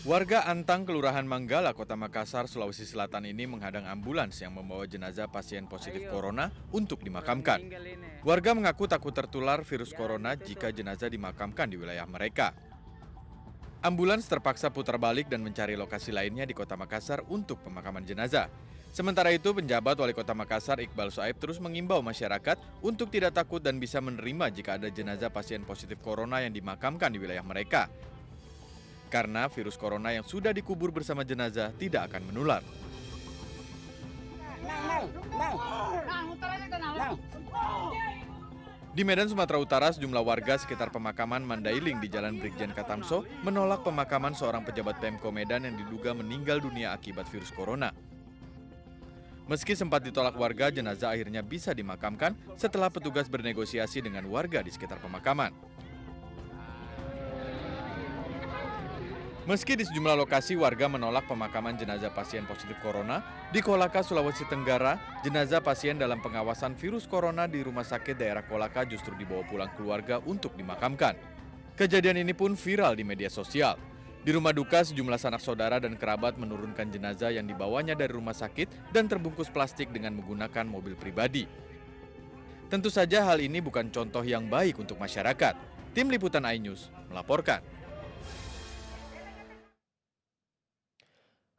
Warga Antang, Kelurahan Manggala, Kota Makassar, Sulawesi Selatan ini menghadang ambulans yang membawa jenazah pasien positif corona untuk dimakamkan. Warga mengaku takut tertular virus corona jika jenazah dimakamkan di wilayah mereka. Ambulans terpaksa putar balik dan mencari lokasi lainnya di Kota Makassar untuk pemakaman jenazah. Sementara itu, penjabat Wali Kota Makassar Iqbal Soaib terus mengimbau masyarakat untuk tidak takut dan bisa menerima jika ada jenazah pasien positif corona yang dimakamkan di wilayah mereka. Karena virus corona yang sudah dikubur bersama jenazah tidak akan menular. Di Medan, Sumatera Utara, sejumlah warga sekitar pemakaman Mandailing di Jalan Brigjen Katamso menolak pemakaman seorang pejabat Pemko Medan yang diduga meninggal dunia akibat virus corona. Meski sempat ditolak warga, jenazah akhirnya bisa dimakamkan setelah petugas bernegosiasi dengan warga di sekitar pemakaman. Meski di sejumlah lokasi warga menolak pemakaman jenazah pasien positif corona, di Kolaka, Sulawesi Tenggara, jenazah pasien dalam pengawasan virus corona di rumah sakit daerah Kolaka justru dibawa pulang keluarga untuk dimakamkan. Kejadian ini pun viral di media sosial. Di rumah duka, sejumlah sanak saudara dan kerabat menurunkan jenazah yang dibawanya dari rumah sakit dan terbungkus plastik dengan menggunakan mobil pribadi. Tentu saja hal ini bukan contoh yang baik untuk masyarakat. Tim Liputan iNews melaporkan.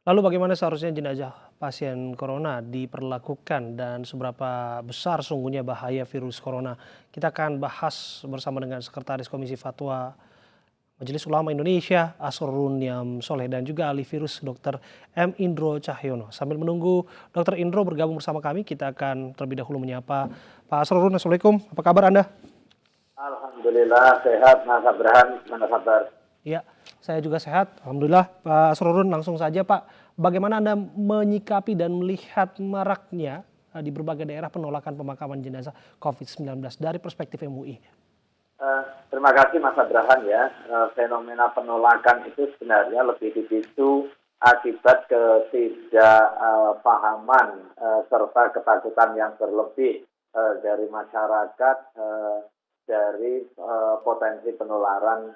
Lalu bagaimana seharusnya jenazah pasien corona diperlakukan dan seberapa besar sungguhnya bahaya virus corona? Kita akan bahas bersama dengan Sekretaris Komisi Fatwa Majelis Ulama Indonesia, Asrorun Niam Soleh, dan juga ahli virus Dr. M. Indro Cahyono. Sambil menunggu Dr. Indro bergabung bersama kami, kita akan terlebih dahulu menyapa Pak Asrorun. Assalamualaikum, apa kabar Anda? Alhamdulillah sehat, Mas Abraham, mana kabar? Ya, saya juga sehat. Alhamdulillah. Pak Asrorun, langsung saja Pak. Bagaimana Anda menyikapi dan melihat maraknya di berbagai daerah penolakan pemakaman jenazah COVID-19 dari perspektif MUI? Terima kasih Mas Abraham ya. Fenomena penolakan itu sebenarnya lebih dipicu akibat ketidakpahaman serta ketakutan yang berlebih dari masyarakat dari potensi penularan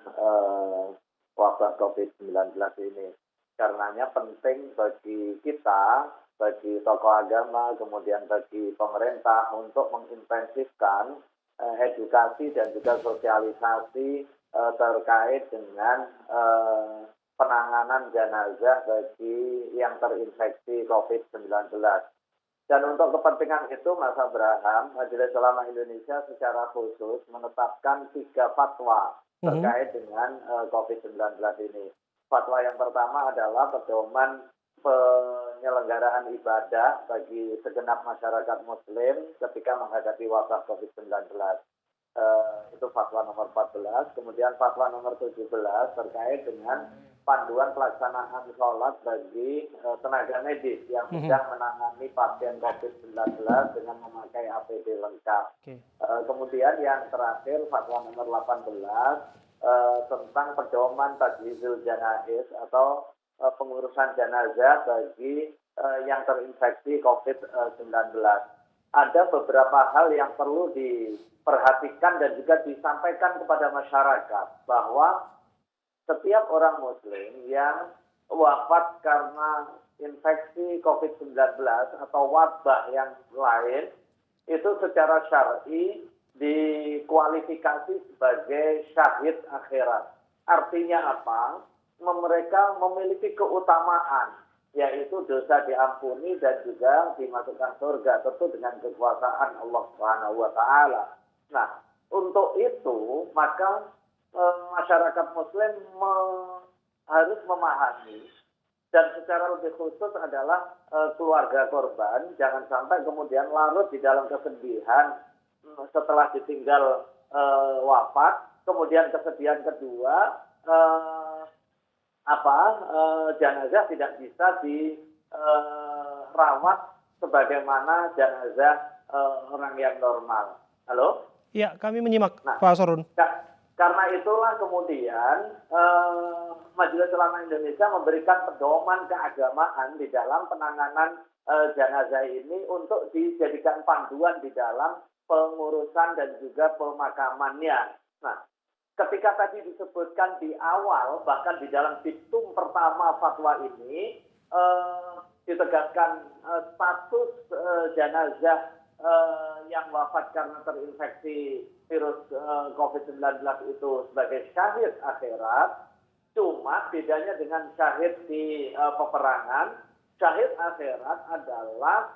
wabah COVID-19 ini. Karenanya penting bagi kita, bagi tokoh agama, kemudian bagi pemerintah untuk mengintensifkan edukasi dan juga sosialisasi terkait dengan penanganan jenazah bagi yang terinfeksi COVID-19. Dan untuk kepentingan itu, Mas Abraham, Majelis Ulama Indonesia secara khusus menetapkan 3 fatwa terkait dengan COVID-19 ini. Fatwa yang pertama adalah pedoman penyelenggaraan ibadah bagi segenap masyarakat Muslim ketika menghadapi wabah COVID-19. Itu fatwa nomor 14. Kemudian fatwa nomor 17 terkait dengan panduan pelaksanaan sholat bagi tenaga medis yang sedang menangani pasien COVID-19 dengan memakai APD lengkap. Kemudian yang terakhir fatwa nomor 18 tentang pedoman tajhizul janaiz atau pengurusan jenazah bagi yang terinfeksi COVID-19. Ada beberapa hal yang perlu diperhatikan dan juga disampaikan kepada masyarakat bahwa setiap orang Muslim yang wafat karena infeksi COVID-19 atau wabah yang lain itu secara syar'i dikualifikasi sebagai syahid akhirat. Artinya apa? Mereka memiliki keutamaan, yaitu dosa diampuni dan juga dimasukkan surga, tentu dengan kekuasaan Allah Subhanahu wa Ta'ala. Nah, untuk itu maka masyarakat Muslim harus memahami, dan secara lebih khusus adalah keluarga korban jangan sampai kemudian larut di dalam kesedihan setelah ditinggal wafat. Kemudian kesedihan kedua, jenazah tidak bisa dirawat sebagaimana jenazah orang yang normal. Halo? Ya, kami menyimak, Pak Asrorun. Karena itulah kemudian Majelis Ulama Indonesia memberikan pedoman keagamaan di dalam penanganan jenazah ini untuk dijadikan panduan di dalam pengurusan dan juga pemakamannya. Nah, ketika ketika tadi disebutkan di awal, bahkan di dalam diktum pertama fatwa ini, ditegaskan status jenazah yang wafat karena terinfeksi virus COVID-19 itu sebagai syahid akhirat. Cuma bedanya dengan syahid di peperangan, syahid akhirat adalah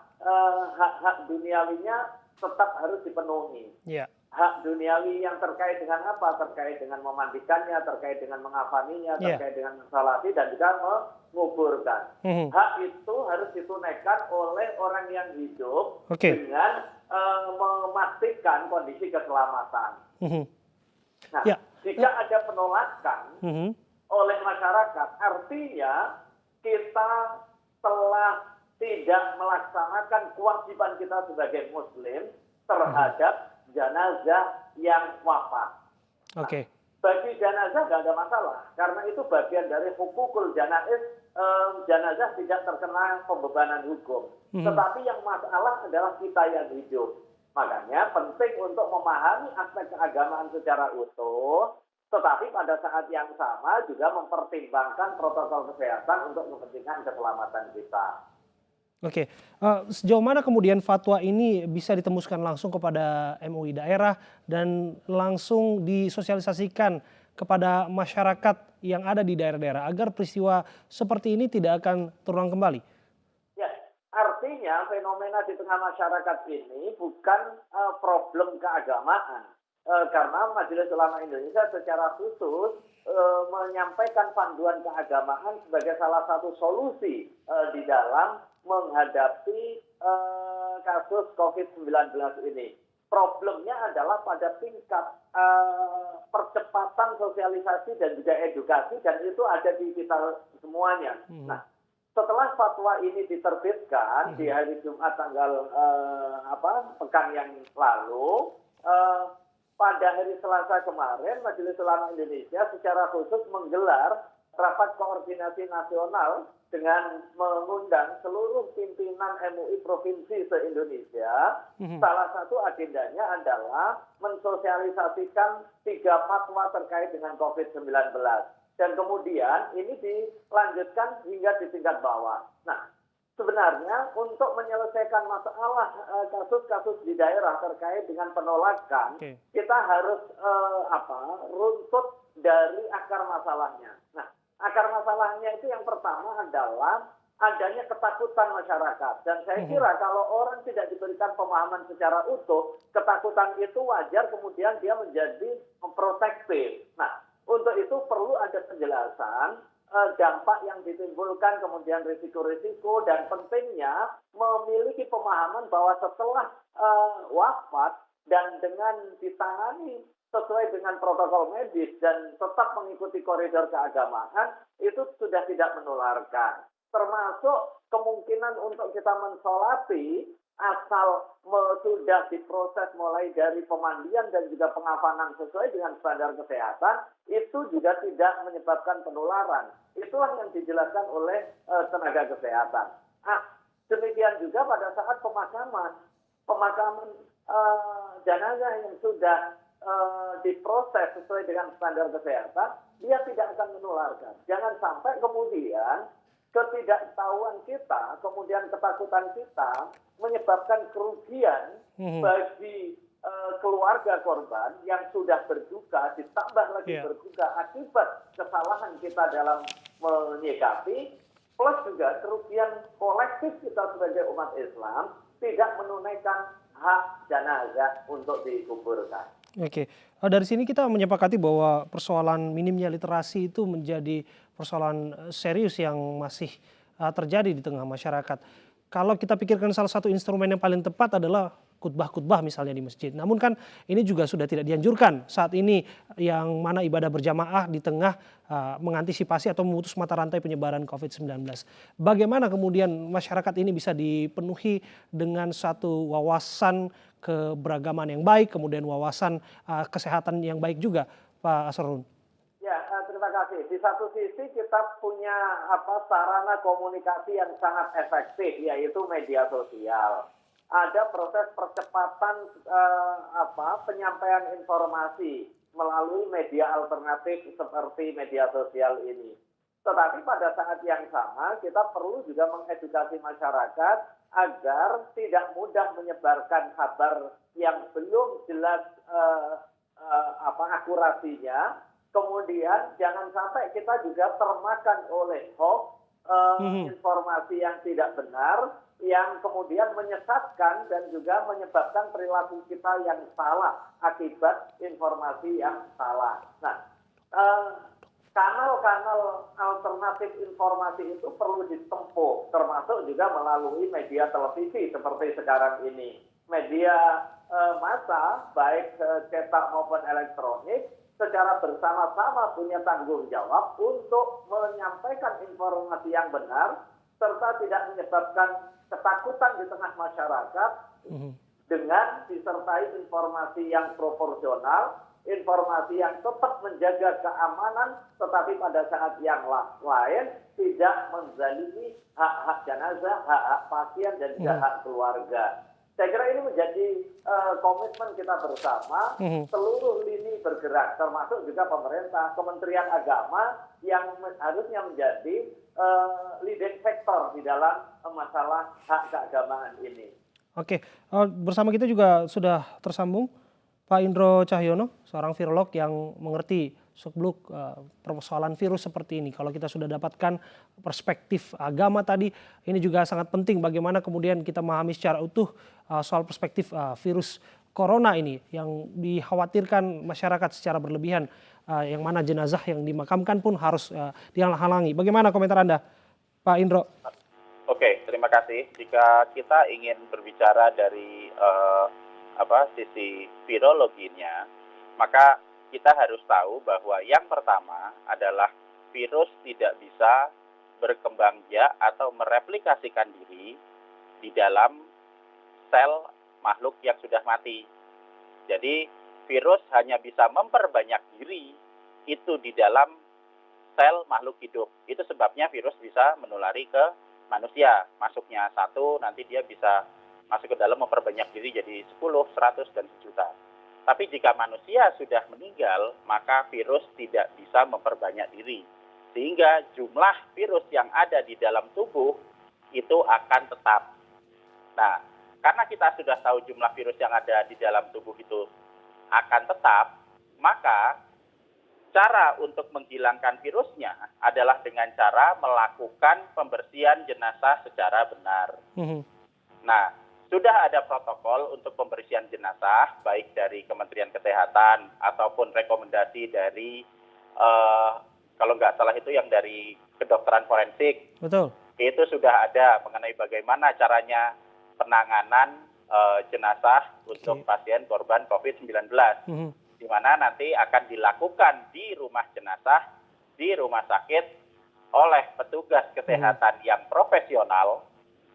hak-hak duniawinya tetap harus dipenuhi. Ya. Hak duniawi yang terkait dengan apa? Terkait dengan memandikannya, terkait dengan mengafaninya, terkait dengan mensolati dan juga menguburkan. Hak itu harus ditunaikan oleh orang yang hidup dengan memastikan kondisi keselamatan. Nah, jika ada penolakan oleh masyarakat, artinya kita telah tidak melaksanakan kewajiban kita sebagai Muslim terhadap jenazah yang wafat. Oke. Bagi jenazah nggak ada masalah, karena itu bagian dari hukukul janaiz, jenazah tidak terkena pembebanan hukum. Tetapi yang masalah adalah kita yang hidup. Makanya penting untuk memahami aspek keagamaan secara utuh, tetapi pada saat yang sama juga mempertimbangkan protokol kesehatan untuk kepentingan keselamatan kita. Oke, sejauh mana kemudian fatwa ini bisa ditembuskan langsung kepada MUI daerah dan langsung disosialisasikan kepada masyarakat yang ada di daerah-daerah agar peristiwa seperti ini tidak akan terulang kembali? Ya, artinya fenomena di tengah masyarakat ini bukan problem keagamaan. Karena Majelis Ulama Indonesia secara khusus menyampaikan panduan keagamaan sebagai salah satu solusi di dalam menghadapi kasus COVID-19 ini. Problemnya adalah pada tingkat percepatan sosialisasi dan juga edukasi, dan itu ada di kita semuanya. Nah, setelah fatwa ini diterbitkan di hari Jumat tanggal pekan yang lalu, pada hari Selasa kemarin, Majelis Ulama Indonesia secara khusus menggelar rapat koordinasi nasional dengan mengundang seluruh pimpinan MUI provinsi se-Indonesia. Salah satu agendanya adalah mensosialisasikan 3 fatwa terkait dengan COVID-19. Dan kemudian ini dilanjutkan hingga di tingkat bawah. Nah, sebenarnya untuk menyelesaikan masalah kasus-kasus di daerah terkait dengan penolakan, kita harus runtut dari akar masalahnya. Nah, akar masalahnya itu yang pertama adalah adanya ketakutan masyarakat. Dan saya kira kalau orang tidak diberikan pemahaman secara utuh, ketakutan itu wajar, kemudian dia menjadi protektif. Nah, untuk itu perlu ada penjelasan dampak yang ditimbulkan, kemudian risiko-risiko, dan pentingnya memiliki pemahaman bahwa setelah wafat dan dengan ditangani sesuai dengan protokol medis dan tetap mengikuti koridor keagamaan, itu sudah tidak menularkan. Termasuk kemungkinan untuk kita mensolati asal sudah diproses mulai dari pemandian dan juga pengafanan sesuai dengan standar kesehatan, itu juga tidak menyebabkan penularan. Itulah yang dijelaskan oleh tenaga kesehatan. Demikian juga pada saat pemakaman jenazah yang sudah diproses sesuai dengan standar kesehatan, dia tidak akan menularkan. Jangan sampai kemudian ketidaktahuan kita, kemudian ketakutan kita menyebabkan kerugian bagi keluarga korban yang sudah berduka, ditambah lagi berduka akibat kesalahan kita dalam menyikapi, plus juga kerugian kolektif kita sebagai umat Islam tidak menunaikan hak jenazah untuk dikuburkan. Oke, dari sini kita menyepakati bahwa persoalan minimnya literasi itu menjadi persoalan serius yang masih terjadi di tengah masyarakat. Kalau kita pikirkan salah satu instrumen yang paling tepat adalah khutbah-khutbah misalnya di masjid. Namun kan ini juga sudah tidak dianjurkan saat ini, yang mana ibadah berjamaah di tengah mengantisipasi atau memutus mata rantai penyebaran COVID-19. Bagaimana kemudian masyarakat ini bisa dipenuhi dengan satu wawasan keberagaman yang baik, kemudian wawasan kesehatan yang baik juga, Pak Asrorun? Ya, terima kasih. Di satu sisi kita punya sarana komunikasi yang sangat efektif, yaitu media sosial. Ada proses percepatan penyampaian informasi melalui media alternatif seperti media sosial ini. Tetapi pada saat yang sama kita perlu juga mengedukasi masyarakat agar tidak mudah menyebarkan kabar yang belum jelas akurasinya. Kemudian jangan sampai kita juga termakan oleh hoax, informasi yang tidak benar, yang kemudian menyesatkan dan juga menyebabkan perilaku kita yang salah akibat informasi yang salah. Nah, kanal-kanal alternatif informasi itu perlu ditempuh, termasuk juga melalui media televisi seperti sekarang ini. Media massa, baik cetak maupun elektronik, secara bersama-sama punya tanggung jawab untuk menyampaikan informasi yang benar, serta tidak menyebabkan ketakutan di tengah masyarakat dengan disertai informasi yang proporsional, informasi yang tetap menjaga keamanan, tetapi pada saat yang lain tidak menzalimi hak-hak jenazah, hak-hak pasien, dan juga hak keluarga. Saya kira ini menjadi komitmen kita bersama, seluruh lini bergerak, termasuk juga pemerintah, Kementerian Agama yang harusnya menjadi leading sector di dalam masalah hak keagamaan ini. Oke, bersama kita juga sudah tersambung Pak Indro Cahyono, seorang virolog yang mengerti seluk-beluk persoalan virus seperti ini. Kalau kita sudah dapatkan perspektif agama tadi, ini juga sangat penting bagaimana kemudian kita memahami secara utuh soal perspektif virus corona ini yang dikhawatirkan masyarakat secara berlebihan, yang mana jenazah yang dimakamkan pun harus dihalang-halangi. Bagaimana komentar Anda, Pak Indro? Oke, terima kasih. Jika kita ingin berbicara dari sisi virologinya, maka kita harus tahu bahwa yang pertama adalah virus tidak bisa berkembang biak atau mereplikasikan diri di dalam sel makhluk yang sudah mati. Jadi virus hanya bisa memperbanyak diri itu di dalam sel makhluk hidup. Itu sebabnya virus bisa menulari ke manusia. Masuknya 1, nanti dia bisa masuk ke dalam memperbanyak diri jadi 10, 100, dan 1.000.000. Tapi jika manusia sudah meninggal, maka virus tidak bisa memperbanyak diri. Sehingga jumlah virus yang ada di dalam tubuh itu akan tetap. Nah, karena kita sudah tahu jumlah virus yang ada di dalam tubuh itu akan tetap, maka cara untuk menghilangkan virusnya adalah dengan cara melakukan pembersihan jenazah secara benar. Nah, sudah ada protokol untuk pembersihan jenazah, baik dari Kementerian Kesehatan ataupun rekomendasi dari, kalau nggak salah itu yang dari kedokteran forensik. Betul. Itu sudah ada mengenai bagaimana caranya penanganan jenazah untuk pasien korban COVID-19. Di mana nanti akan dilakukan di rumah jenazah, di rumah sakit oleh petugas kesehatan yang profesional,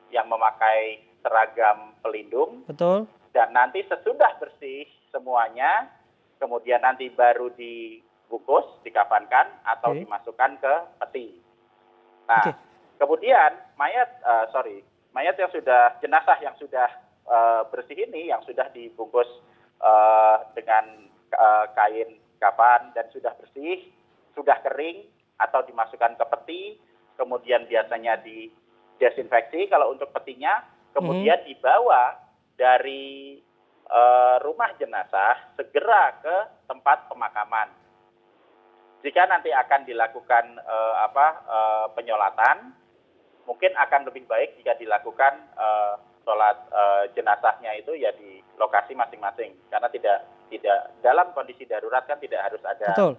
yang memakai seragam pelindung. Betul. Dan nanti sesudah bersih semuanya, kemudian nanti baru dibungkus, dikafankan, atau dimasukkan ke peti. Nah, kemudian mayat yang sudah, jenazah yang sudah bersih ini, yang sudah dibungkus dengan kain kafan dan sudah bersih, sudah kering, atau dimasukkan ke peti, kemudian biasanya didesinfeksi kalau untuk petinya, kemudian dibawa dari rumah jenazah segera ke tempat pemakaman. Jika nanti akan dilakukan penyolatan, mungkin akan lebih baik jika dilakukan sholat jenazahnya itu ya di lokasi masing-masing, karena tidak dalam kondisi darurat kan tidak harus ada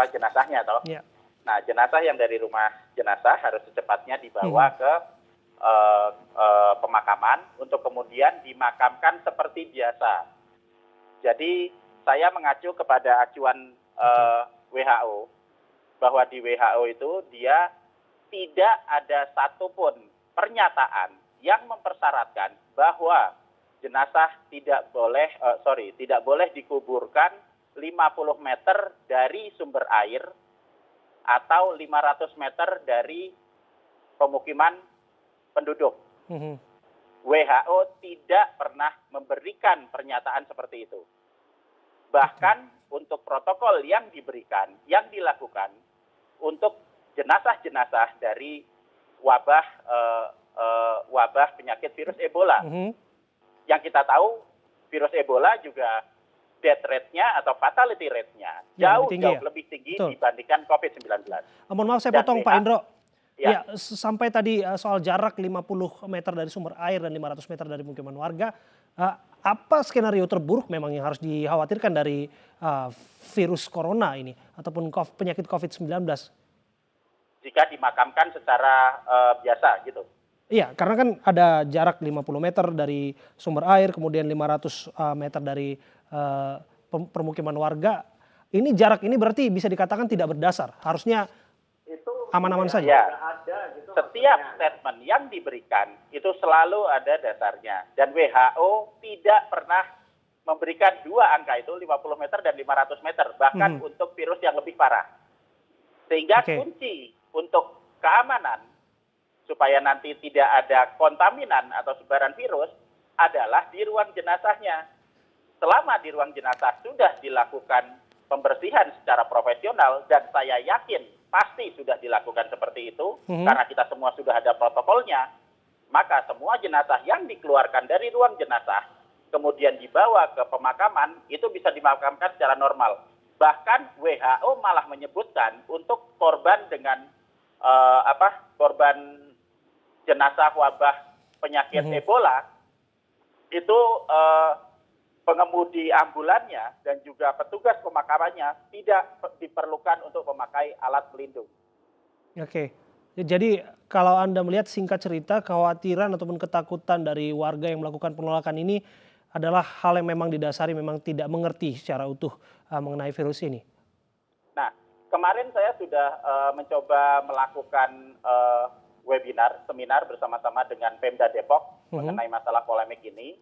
jenazahnya toh. Yeah. Nah, jenazah yang dari rumah jenazah harus secepatnya dibawa ke pemakaman untuk kemudian dimakamkan seperti biasa. Jadi saya mengacu kepada acuan WHO bahwa di WHO itu dia tidak ada satupun pernyataan yang mempersyaratkan bahwa jenazah tidak boleh dikuburkan 50 meter dari sumber air atau 500 meter dari pemukiman penduduk. WHO tidak pernah memberikan pernyataan seperti itu. Bahkan untuk protokol yang diberikan, yang dilakukan untuk jenazah-jenazah dari wabah penyakit virus Ebola. Yang kita tahu virus Ebola juga death rate-nya atau fatality rate-nya jauh lebih tinggi dibandingkan COVID-19. Mohon maaf saya potong Pak Indro. Ya, sampai tadi soal jarak 50 meter dari sumber air dan 500 meter dari pemukiman warga, apa skenario terburuk memang yang harus dikhawatirkan dari virus corona ini ataupun penyakit COVID-19? Jika dimakamkan secara biasa gitu. Iya, karena kan ada jarak 50 meter dari sumber air, kemudian 500 meter dari permukiman warga. Ini jarak ini berarti bisa dikatakan tidak berdasar. Harusnya itu aman-aman saja. Ya. Setiap statement yang diberikan itu selalu ada dasarnya. Dan WHO tidak pernah memberikan dua angka itu, 50 meter dan 500 meter. Bahkan untuk virus yang lebih parah. Sehingga kunci untuk keamanan supaya nanti tidak ada kontaminan atau sebaran virus adalah di ruang jenazahnya. Selama di ruang jenazah sudah dilakukan pembersihan secara profesional dan saya yakin pasti sudah dilakukan seperti itu karena kita semua sudah ada protokolnya, maka semua jenazah yang dikeluarkan dari ruang jenazah kemudian dibawa ke pemakaman itu bisa dimakamkan secara normal. Bahkan WHO malah menyebutkan untuk korban dengan korban jenazah wabah penyakit Ebola itu pengemudi ambulannya dan juga petugas pemakamannya tidak diperlukan untuk memakai alat pelindung. Oke, jadi kalau Anda melihat singkat cerita kekhawatiran ataupun ketakutan dari warga yang melakukan penolakan ini adalah hal yang memang didasari memang tidak mengerti secara utuh mengenai virus ini. Nah, kemarin saya sudah mencoba melakukan seminar bersama-sama dengan Pemda Depok mengenai masalah polemik ini.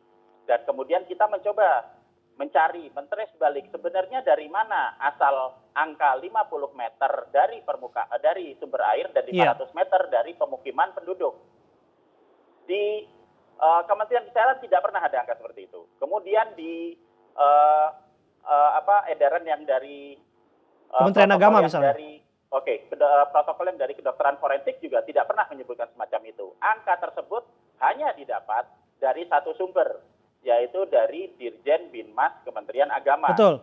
Dan kemudian kita mencoba men-trace balik sebenarnya dari mana asal angka 50 meter dari sumber air dan 500 meter dari pemukiman penduduk. Di Kementerian Kesehatan tidak pernah ada angka seperti itu. Kemudian di edaran yang dari Kementerian Agama misalnya. Protokol yang dari kedokteran forensik juga tidak pernah menyebutkan semacam itu. Angka tersebut hanya didapat dari satu sumber, yaitu dari Dirjen Binmas Kementerian Agama. Betul.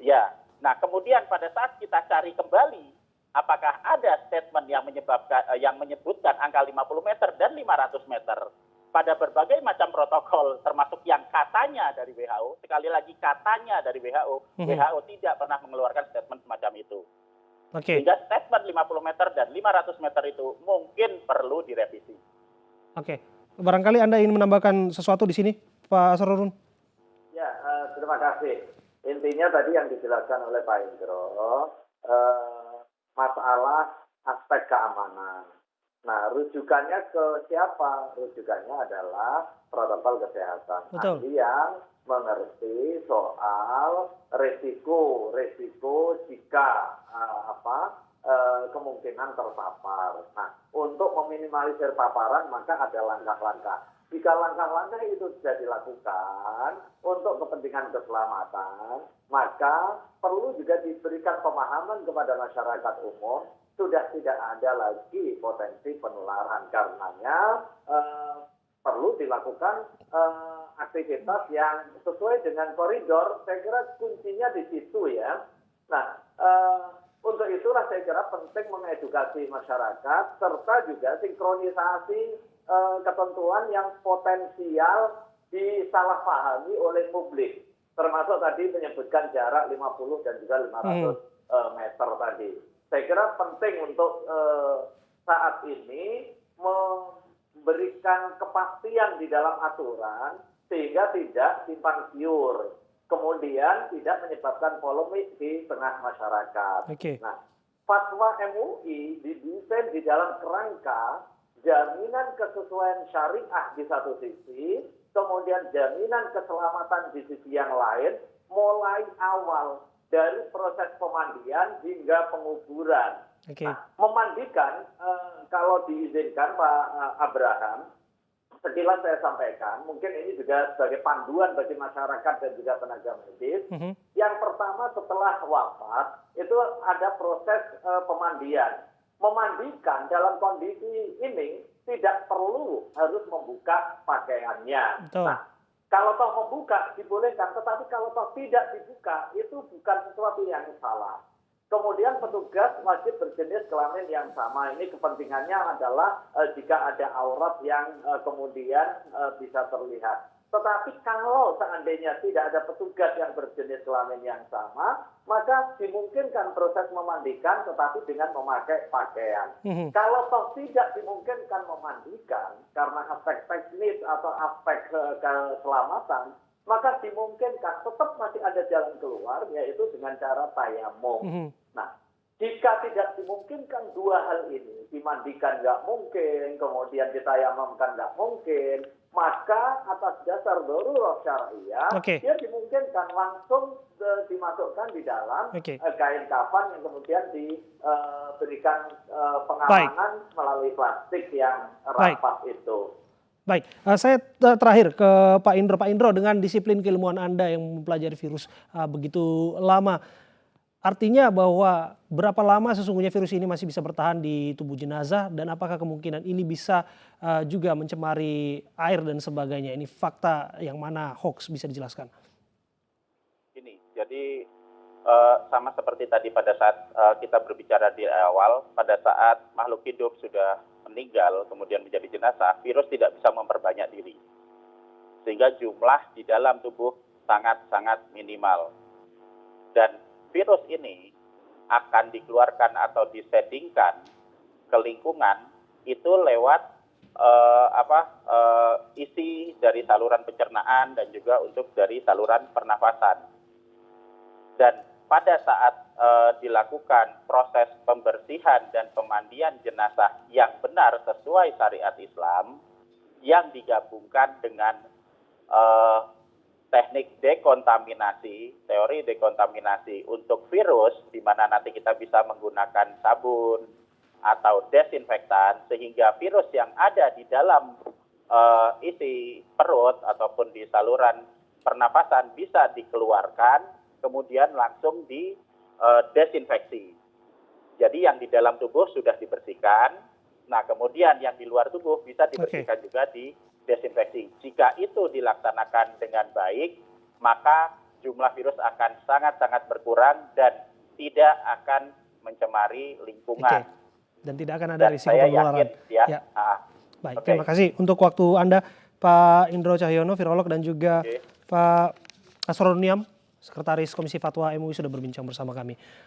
Ya. Nah, kemudian pada saat kita cari kembali, apakah ada statement yang menyebutkan angka 50 meter dan 500 meter pada berbagai macam protokol, termasuk yang katanya dari WHO. Sekali lagi katanya dari WHO, WHO tidak pernah mengeluarkan statement semacam itu. Sehingga statement 50 meter dan 500 meter itu mungkin perlu direvisi. Barangkali Anda ingin menambahkan sesuatu di sini, Pak Asrorun? Ya, terima kasih. Intinya tadi yang dijelaskan oleh Pak Indro, masalah aspek keamanan. Nah, rujukannya ke siapa? Rujukannya adalah protokol kesehatan. Ahli yang mengerti soal resiko jika kemungkinan terpapar. Nah, untuk meminimalisir paparan maka ada langkah-langkah. Jika langkah-langkah itu sudah dilakukan untuk kepentingan keselamatan, maka perlu juga diberikan pemahaman kepada masyarakat umum sudah tidak ada lagi potensi penularan. Karenanya perlu dilakukan aktivitas yang sesuai dengan koridor. Saya kira kuncinya di situ ya. Nah, untuk itulah saya kira penting mengedukasi masyarakat serta juga sinkronisasi ketentuan yang potensial disalahpahami oleh publik. Termasuk tadi menyebutkan jarak 50 dan juga 500 meter tadi. Saya kira penting untuk saat ini memberikan kepastian di dalam aturan sehingga tidak simpang siur. Kemudian tidak menyebabkan polemik di tengah masyarakat. Nah, fatwa MUI didesain di dalam kerangka jaminan kesesuaian syariah di satu sisi, kemudian jaminan keselamatan di sisi yang lain, mulai awal dari proses pemandian hingga penguburan. Nah, memandikan kalau diizinkan Pak Abraham, sekilas saya sampaikan, mungkin ini juga sebagai panduan bagi masyarakat dan juga tenaga medis. Yang pertama setelah wafat, itu ada proses pemandian. Memandikan dalam kondisi ini tidak perlu harus membuka pakaiannya. Betul. Nah, kalau toh membuka dibolehkan, tetapi kalau toh tidak dibuka itu bukan sesuatu yang salah. Kemudian petugas wajib berjenis kelamin yang sama. Ini kepentingannya adalah jika ada aurat yang kemudian bisa terlihat. Tetapi kalau seandainya tidak ada petugas yang berjenis kelamin yang sama, maka dimungkinkan proses memandikan tetapi dengan memakai pakaian. Kalau toh tidak dimungkinkan memandikan karena aspek teknis atau aspek keselamatan, maka dimungkinkan tetap masih ada jalan keluar, yaitu dengan cara tayamum. Nah, jika tidak dimungkinkan dua hal ini, dimandikan nggak mungkin, kemudian ditayamumkan nggak mungkin, maka atas dasar darurat syariah, dia dimungkinkan langsung dimasukkan di dalam kain kafan yang kemudian diberikan pengamanan melalui plastik yang rapat itu. Baik, saya terakhir ke Pak Indro. Pak Indro, dengan disiplin keilmuan Anda yang mempelajari virus begitu lama, artinya bahwa berapa lama sesungguhnya virus ini masih bisa bertahan di tubuh jenazah dan apakah kemungkinan ini bisa juga mencemari air dan sebagainya? Ini fakta yang mana hoax, bisa dijelaskan? Ini, jadi sama seperti tadi pada saat kita berbicara di awal, pada saat makhluk hidup sudah meninggal kemudian menjadi jenazah, virus tidak bisa memperbanyak diri. Sehingga jumlah di dalam tubuh sangat-sangat minimal. Dan virus ini akan dikeluarkan atau disettingkan ke lingkungan itu lewat isi dari saluran pencernaan dan juga untuk dari saluran pernafasan. Dan pada saat dilakukan proses pembersihan dan pemandian jenazah yang benar sesuai syariat Islam, yang digabungkan dengan teknik dekontaminasi, teori dekontaminasi untuk virus, di mana nanti kita bisa menggunakan sabun atau desinfektan, sehingga virus yang ada di dalam isi perut ataupun di saluran pernafasan bisa dikeluarkan, kemudian langsung desinfeksi. Jadi yang di dalam tubuh sudah dibersihkan, nah kemudian yang di luar tubuh bisa dibersihkan juga di desinfeksi. Jika itu dilaksanakan dengan baik, maka jumlah virus akan sangat-sangat berkurang dan tidak akan mencemari lingkungan. Dan tidak akan ada risiko penularan. Baik, terima kasih untuk waktu Anda, Pak Indro Cahyono, virolog, dan juga Pak Asroruniam, Sekretaris Komisi Fatwa MUI, sudah berbincang bersama kami.